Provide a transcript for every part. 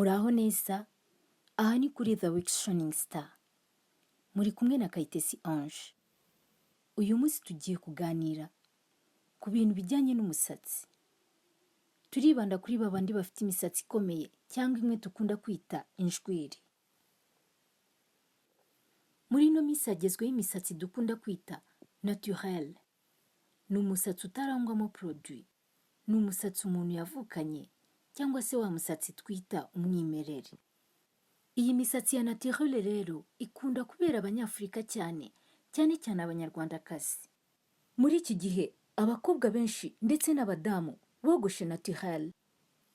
Muraho neza, aha ni kuri The Week Shining Star. Muri kumwe na Kayitesi Ange. Uyu munsi tugiye kuganira ku bintu bijyanye n'umusatsi. Turibanda kuri babandi bafite imisatsi ikomeye cyangwa imwe dukunda kwita injwiri. Muri ino minsi hagezweho imisatsi dukunda kwita naturelle. Ni umusatsi utarangwamo produit. Ni umusatsi umuntu yavukanye cyangwa se wa musatsi twita umwimerere. Iyi misatsi ya naturelle rero ikunda kubera abanyafurika cyane cyane abanyarwandakazi. Muri iki gihe abakobwa benshi ndetse n'abadamu bogoshe naturelle,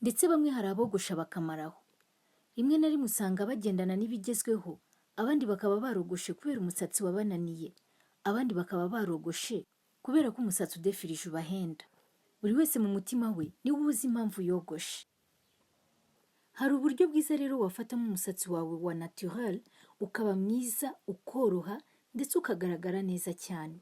ndetse bamwe hari abogosha bakamaraho. Rimwe na rimwe usanga bagendana n'ibigezweho, abandi bakaba barogoshe kubera umusatsi wabananiye, abandi bakaba barogoshe kubera ko umusatsi udefirije ubahenda. Buri wese mu mutima we niwe uzi impamvu yogoshe. Hari uburyo bwiza rero wafatamo umusatsi wawe wa naturelle ukaba mwiza, ukoroha ndetse ukagaragara neza cyane.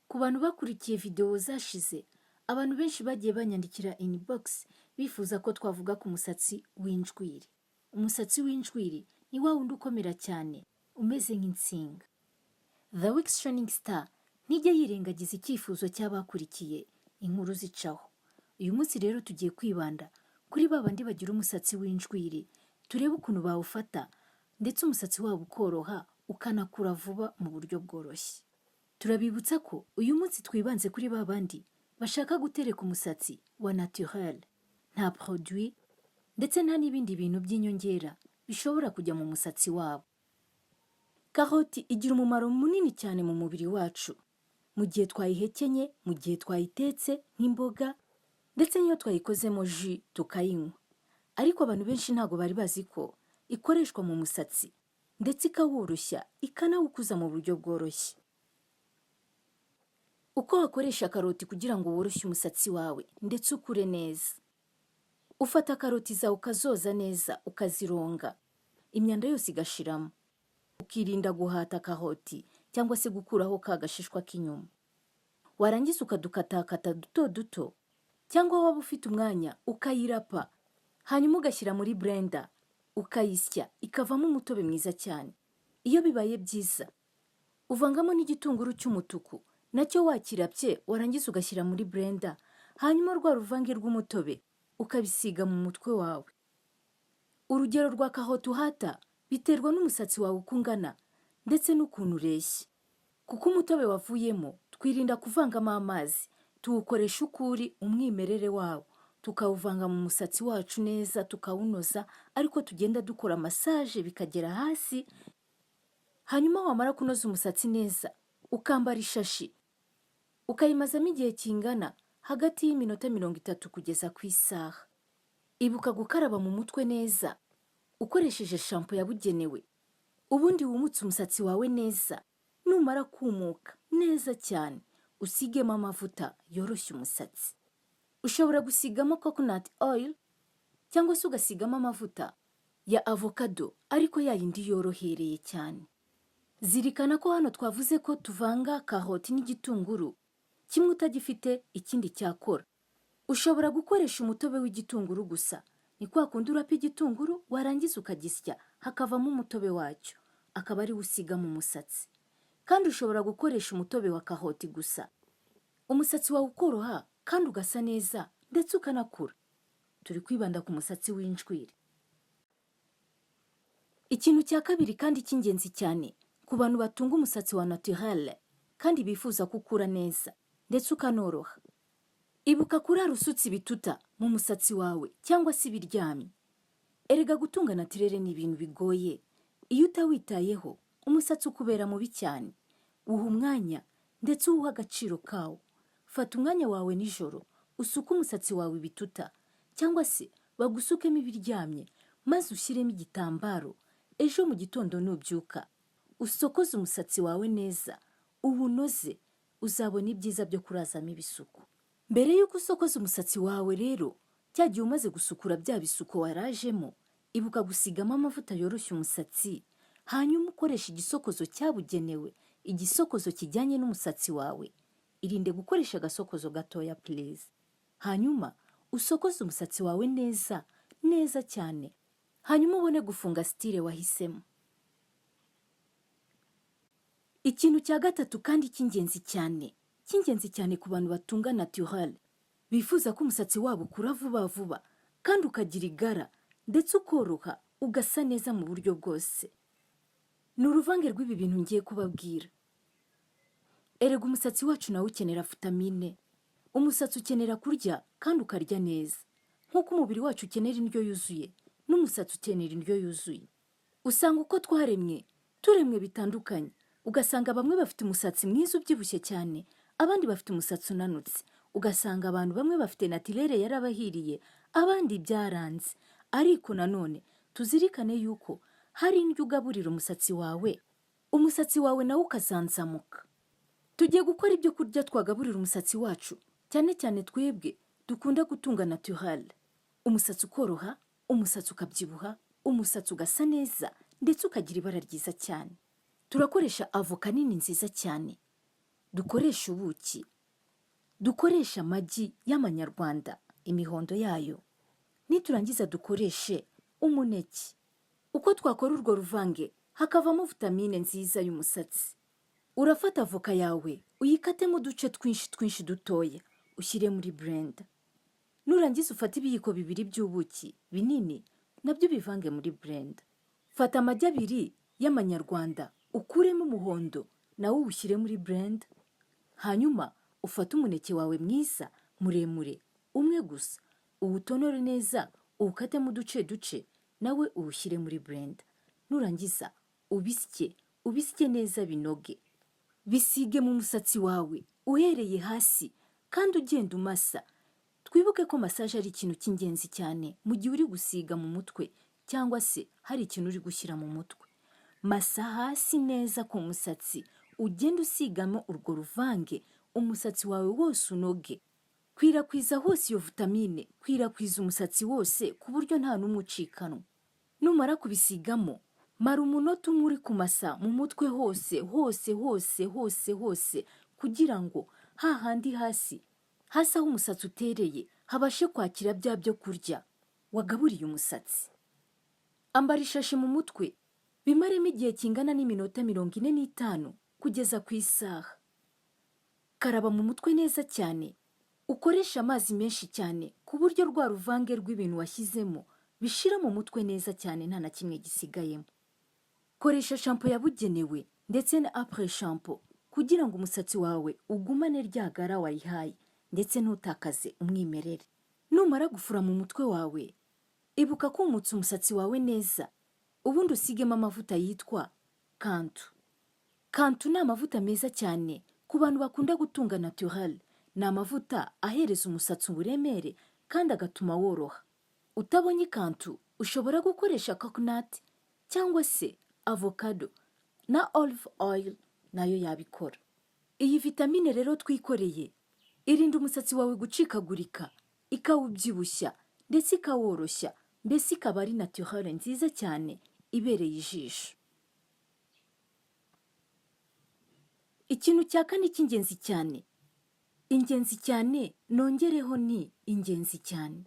Ku bantu bakurikiye video zashize, abantu benshi bagiye banyandikira inbox bifuza ko twavuga ku musatsi w'injwiri. Umusatsi w'injwiri ni wa wundi ukomera cyane, umeze nk'insinga. The Week Shining Star ntijya yirengagiza icyifuzo cy'abakurikiye inkuru zicaho. Uyu munsi rero tugiye kwibanda kuri babandi bagira umusatsi w'injwiri, turebe ukuntu bawufata ndetse umusatsi wabo ukoroha ukanakura vuba mu buryo bworoshye. Turabibutsa ko uyu munsi twibanze kuri babandi bashaka gutereka umusatsi wa naturelle, nta produit ndetse nta n'ibindi bintu by'inyongera bishobora kujya mu musatsi wabo. Karoti igira umumaro munini cyane mu mubiri wacu, mu gihe twayihekenye, mu gihe twayitetse nk'imboga, ndetse n'iyo twayikozemo jus tukayinywa. Ariko abantu benshi ntago bari bazi ko ikoreshwa mu musatsi ndetse ikaworoshya, ikanawukuza mu buryo bworoshye. Uko wakoresha karoti kugira ngo woroshye umusatsi wawe ndetse ukure neza. Ufata karoti zawe ukazoza neza, ukazironga, imyanda yose igashiramo. Ukirinda guhata karoti cyangwa se gukuraho ka gashishwa k'inyuma. Warangiza ukadukatakata duto duto, cyangwa waba ufite umwanya ukayirapa, hanyuma ugashyira muri blender, ukayisya ikavamo umutobe mwiza cyane. Iyo bibaye byiza, uvangamo n'igitunguru cy'umutuku, nacyo wakirapye, warangiza ugashyira muri blender, hanyuma rwa ruvange rw'umutobe ukabisiga mu mutwe wawe. Urugero rwa karoti uhata biterwa n'umusatsi wawe uko ungana ndetse n'ukuntu ureshya. Kuko umutobe wavuyemo twirinda kuvangamo amazi, tuwukoresha ukuri umwimerere wawo, tukawuvanga mu musatsi wacu neza, tukawunoza, ariko tugenda dukora massage bikagera hasi. Hanyuma wamara kunoza umusatsi neza, ukambara ishashi, ukayimazamo igihe kingana hagati y'iminota 30 kugeza ku isaha. Ibuka gukaraba mu mutwe neza ukoresheje shampoo yabugenewe, ubundi wumutse umusatsi wawe neza. Numara kumuka neza cyane, usigemo amavuta yoroshya umusatsi. Ushobora gusigamo coconut oil cyangwa se ugasigamo amavuta ya avocado, ariko yayindi yorohereye cyane. Zirikana ko hano twavuze ko tuvanga karoti n'igitunguru, kimwe utagifite ikindi cyakora. Ushobora gukoresha umutobe w'igitunguru gusa. Ni kwa kundi urapa igitunguru, warangiza ukagisya, hakavamo umutobe wacyo, akaba ari usiga mu musatsi. Kandi ushobora gukoresha umutobe wa karoti gusa, umusatsi wawe ukoroha kandi ugasa neza ndetse ukanakura. Turi kwibanda ku musatsi w'injwiri. Ikintu cya kabiri kandi cy'ingenzi cyane ku bantu batunga umusatsi wa naturelle kandi bifuza kukura neza ndetse ukanoroha. Ibuka kurara usutse ibituta mu musatsi wawe cyangwa se ibiryamye. Erega gutunga naturelle ni ibintu bigoye. Iyo utawitayeho, umusatsi ukubera mubi cyane. Uha umwanya ndetse uha agaciro kawo. Fata umwanya wawe nijoro, usuke umusatsi wawe ibituta, cyangwa se bagusukemo ibiryamye, maze ushyiremo igitambaro. Ejo mu gitondo nubyuka, usokoze umusatsi wawe neza, uwunoze, uzabona ibyiza byo kurazamo ibisuko. Mbere yuko usokoza umusatsi wawe rero, cyagiye umaze gusukura bya bisuko warajemo, ibuka gusigamo amavuta yoroshya umusatsi, hanyuma ukoresha igisokozo cyabugenewe, igisokozo kijyanye n'umusatsi wawe. Irinde gukoresha agasokozo gatoya please. Hanyuma usokoze umusatsi wawe neza cyane, hanyuma ubone gufunga style wahisemo. Ikintu cya gatatu kandi cy'ingenzi cyane ku bantu batunga naturel, bifuza ko umusatsi wabo ukura vuba vuba kandi ukagira igara ndetse ukoroha ugasa neza mu buryo bwose. Ni uruvange rw'ibi bintu ngiye kubabwira. Erega umusatsi wacu nawe ukenera vitamine. Umusatsi ukenera kurya kandi ukarya neza. Nk'uko umubiri wacu ukenera indyo yuzuye, n'umusatsi ukenera indyo yuzuye. Usanga uko turemwe bitandukanye. Ugasanga bamwe bafite umusatsi mwiza ubyibushye cyane, abandi bafite umusatsi unanutse. Ugasanga abantu bamwe bafite natirere yarabahiriye, abandi byaranze. Ariko nanone tuzirikane yuko hari indyo ugaburira umusatsi wawe nawe ukazanzamuka. Tugiye gukora ibyo kurya twagaburira umusatsi wacu, cyane cyane twebwe dukunda gutunga naturel. Umusatsi ukoroha, umusatsi ukabyibuha, umusatsi ugasa neza ndetse ukagira ibara ryiza cyane. Turakoresha avoka nini nziza cyane, dukoresha ubuki, dukoresha amagi y'amanyarwanda, imihondo yayo, niturangiza dukoreshe umuneke. Uko twakora urwo ruvange hakavamo vitamine nziza y'umusatsi. Urafata avoka yawe uyikatemo uduce twinshi dutoya, ushyire muri blender. Nurangiza ufate ibiyiko 2 by'ubuki binini, nabyo bivange muri blender. Fata amagi 2 y'amanyarwanda, ukuremo umuhondo, nawe ushyire muri blender. Hanyuma ufate umuneke wawe mwiza muremure, umwe gusa, uwutonore neza, uwukatemo uduce, nawe uwushyire muri blender. Nurangiza ubisye neza binoge. Bisige mu musatsi wawe uhereye hasi kandi ugenda umasa. Twibuke ko massage ari ikintu cy'ingenzi cyane mu gihe uri gusiga mu mutwe cyangwa se hari ikintu uri gushyira mu mutwe. Masa hasi neza ku musatsi, ugenda usigamo urwo ruvange, umusatsi wawe wose unoge. Kwirakw'iza hose iyo vitamine, kwirakw'iza umusatsi wose ku buryo nta n'umucikanwa. Numara kubisigamo, mara umunota umwe uri kumasa mu mutwe hose kugira ngo hahandi hasi aho umusatsi utereye habashe kwakira byo kurya wagaburiye umusatsi. Ambara ishashi mu mutwe, bimaremo igihe kingana n'iminota 45 kugeza ku isaha. Karaba mu mutwe neza cyane, ukoresha amazi menshi cyane ku buryo rwa ruvange rw'ibintu washyizemo bishira mu mutwe neza cyane nta na kimwe gisigayemo. Koresha shampoo yabugenewe ndetse na après shampoo kugira ngo umusatsi wawe ugumane ryagara wayihaye ndetse ntutakaze umwimerere. Numara gufura mu mutwe wawe, ibuka kumutsa umusatsi wawe neza, ubundi usigemo amavuta yitwa kantu. Kantu ni amavuta meza cyane ku bantu bakunda gutunga naturel. Ni amavuta ahereza umusatsi uburemere kandi agatuma woroha. Utabonye kantu, ushobora gukoresha coconut cyangwa se avocado na olive oil, nayo yabikora. Iyi vitamine rero twikoreye irinda umusatsi wawe gucikagurika, ikawubyibushya ndetse ikaworoshya, mbese ikaba ari naturel nziza cyane ibereye ijisho. Ikintu cya kane ingenzi cyane, nongereho ni ingenzi cyane.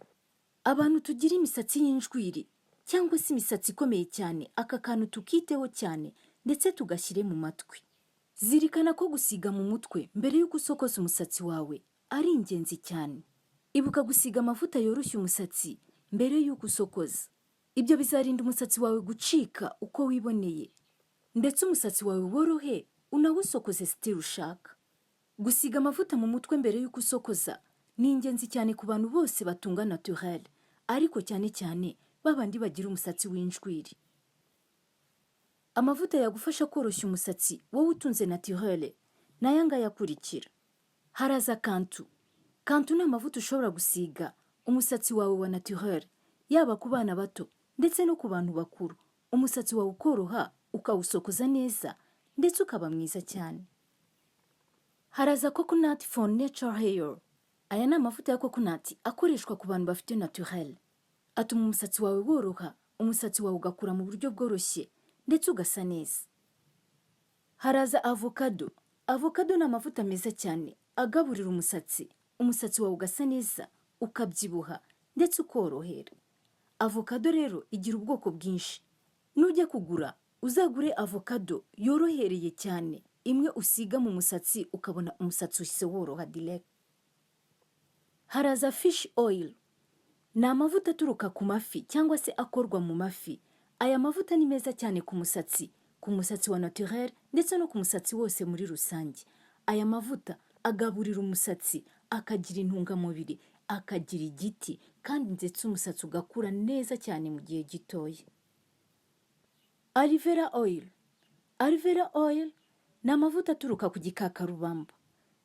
Abantu tugira imisatsi y'injwiri cyangwa se imisatsi ikomeye cyane, aka kantu tukiteho cyane ndetse tugashyire mu matwi. Zirikana ko gusiga mu mutwe mbere y'uko usokoza umusatsi wawe ari ingenzi cyane. Ibuka gusiga amavuta yoroshya umusatsi mbere y'uko usokoza. Ibyo bizarinda umusatsi wawe gucika uko wiboneye, ndetse umusatsi wawe worohe unawusokoze style ushaka. Gusiga amavuta mu mutwe mbere y'uko usokoza ni ingenzi cyane ku bantu bose batunga naturel, ariko cyane babandi bagira umusatsi w'injwiri. Amavuta yagufasha koroshya umusatsi wowe utunze naturel nayanga yakurikira. Haraza kantu. Kantu ni amavuta ushobora gusiga umusatsi wawe wa naturel, yaba ku bana bato ndetse no ku bantu bakuru. Umusatsi wawe ukoroha, ukawusokoza neza ndetse ukaba mwiza cyane. Haraza coconut for natural hair. Aya ni amavuta ya coconut akoreshwa ku bantu bafite naturel. Atuma umusatsi wawe woroha, umusatsi wawe ugakura mu buryo bworoshye ndetse ugasa neza. Haraza avocado. Avocado ni amavuta meza cyane agaburira umusatsi wawe ugasa neza, ukabyibuha ndetse ukorohera. Avokado rero igira ubwoko bwinshi. Nujya kugura, uzagure avokado yorohereye cyane, imwe usiga mu musatsi ukabona umusatsi uhise woroha direct. Haraza fish oil. Ni amavuta aturuka ku mafi cyangwa se akorwa mu mafi. Aya mavuta ni meza cyane ku musatsi wa naturel ndetse no ku musatsi wose muri rusange. Aya mavuta agaburira umusatsi, akagira intungamubiri, akagira igiti, kandi ndetse umusatsi ugakura neza cyane mu gihe gitoya. Aloe vera oil. Aloe vera oil ni amavuta aturuka ku gikakarubamba.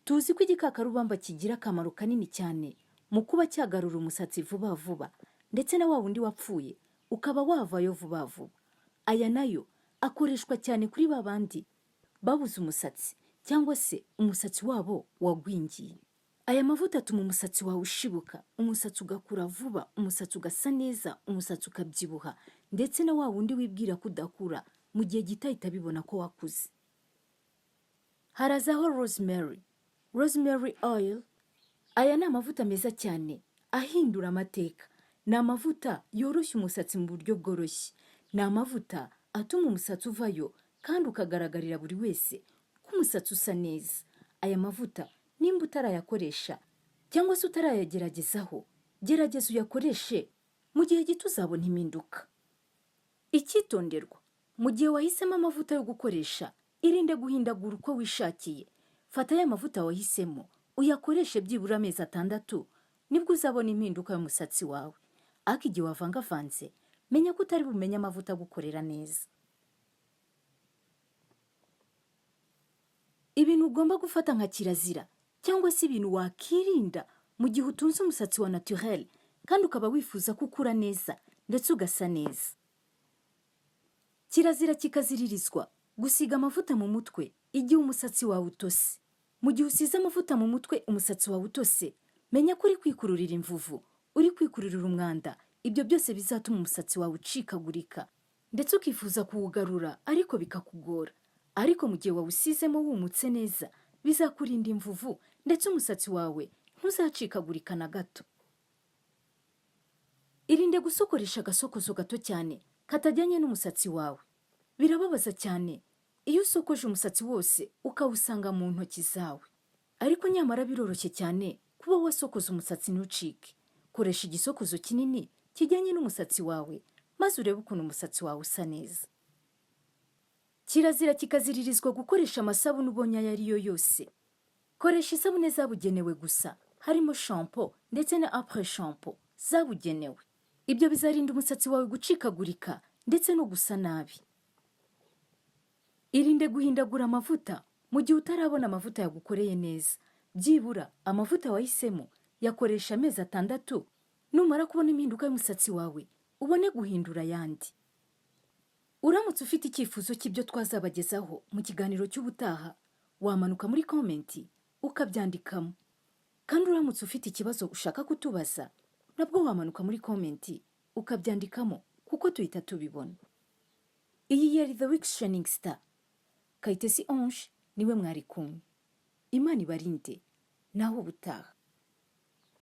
Tuzi ko igikakarubamba kigira akamaro kanini cyane mu kuba cyagarura umusatsi vuba vuba, ndetse na wa wundi wapfuye ukaba wavayo vuba vuba. Aya nayo akoreshwa cyane kuri babandi babuze umusatsi cyangwa se umusatsi wabo wagwingiye. Aya mavuta atuma umusatsi wawe ushibuka, umusatsi ugakura vuba, umusatsi ugasa neza, umusatsi ukabyibuha, ndetse na wa wundi wibwira ko udakura mu gihe gito ahita abibona ko wakuze. Harazaho rosemary. Rosemary oil. Aya ni amavuta meza cyane ahindura amateka. Ni amavuta yoroshya umusatsi mu buryo bworoshye. Ni amavuta atuma umusatsi uvayo kandi ukagaragarira buri wese ko umusatsi usa neza. Aya mavuta nimba utarayakoresha cyangwa se utarayageragezaho, gerageza uyakoreshe, mu gihe gito uzabona impinduka. Icyitonderwa: mu gihe wahisemo amavuta yo gukoresha, irinde guhindagura uko wishakiye. Fata ya mavuta wahisemo uyakoreshe byibura amezi 6, nibwo uzabona impinduka y'umusatsi wawe. Ariko igihe wavangavanze, menya ko utari bumenye amavuta gukorera neza. Ibintu ugomba gufata nka kirazira cyangwa se ibintu wakirinda mu gihe utunze umusatsi wa naturel kandi ukaba wifuza ko ukura neza ndetse ugasa neza. Kirazira kikaziririzwa gusiga amavuta mu mutwe igihe umusatsi wawe utose. Mu gihe usize amavuta mu mutwe umusatsi wawe utose, menya ko uri kwikururira imvuvu, uri kwikururira umwanda. Ibyo byose bizatuma umusatsi wawe ucikagurika ndetse ukifuza kuwugarura ariko bikakugora. Ariko mu gihe wawusizemo wumutse neza, bizakurinda imvuvu ndetse umusatsi wawe ntuzacikagurika na gato. Irinde gusokoresha agasokozo gato cyane katajyanye n'umusatsi wawe. Birababaza cyane iyo usokoje umusatsi wose ukawusanga mu ntoki zawe. Ariko nyamara biroroshye cyane kuba wasokoza umusatsi ntucike. Koresha igisokozo kinini kijyanye n'umusatsi wawe, maze urebe ukuntu umusatsi wawe usa neza. Kirazira kikaziririzwa gukoresha amasabune ubonye ayo ari yo yose. Koresha isabune zabugenewe gusa, harimo shampoo ndetse na après shampoo zabugenewe. Ibyo bizarinda umusatsi wawe gucikagurika ndetse no gusa nabi. Irinde guhindagura amavuta mu gihe utarabona amavuta yagukoreye neza. Byibura amavuta wahisemo yakoresha amezi 6, numara kubona impinduka y'umusatsi wawe ubone guhindura ayandi. Uramutse ufite icyifuzo cy'ibyo twazabagezaho mu kiganiro cy'ubutaha, wamanuka muri komenti ukabyandikamo. Kandi uramutse ufite ikibazo ushaka kutubaza, nabwo wamanuka muri komenti ukabyandikamo kuko tuhita tubibona. Iyi yari The Week Shining Star. Kayitesi Ange niwe mwari kumwe. Imana ibarinde naho ubutaha.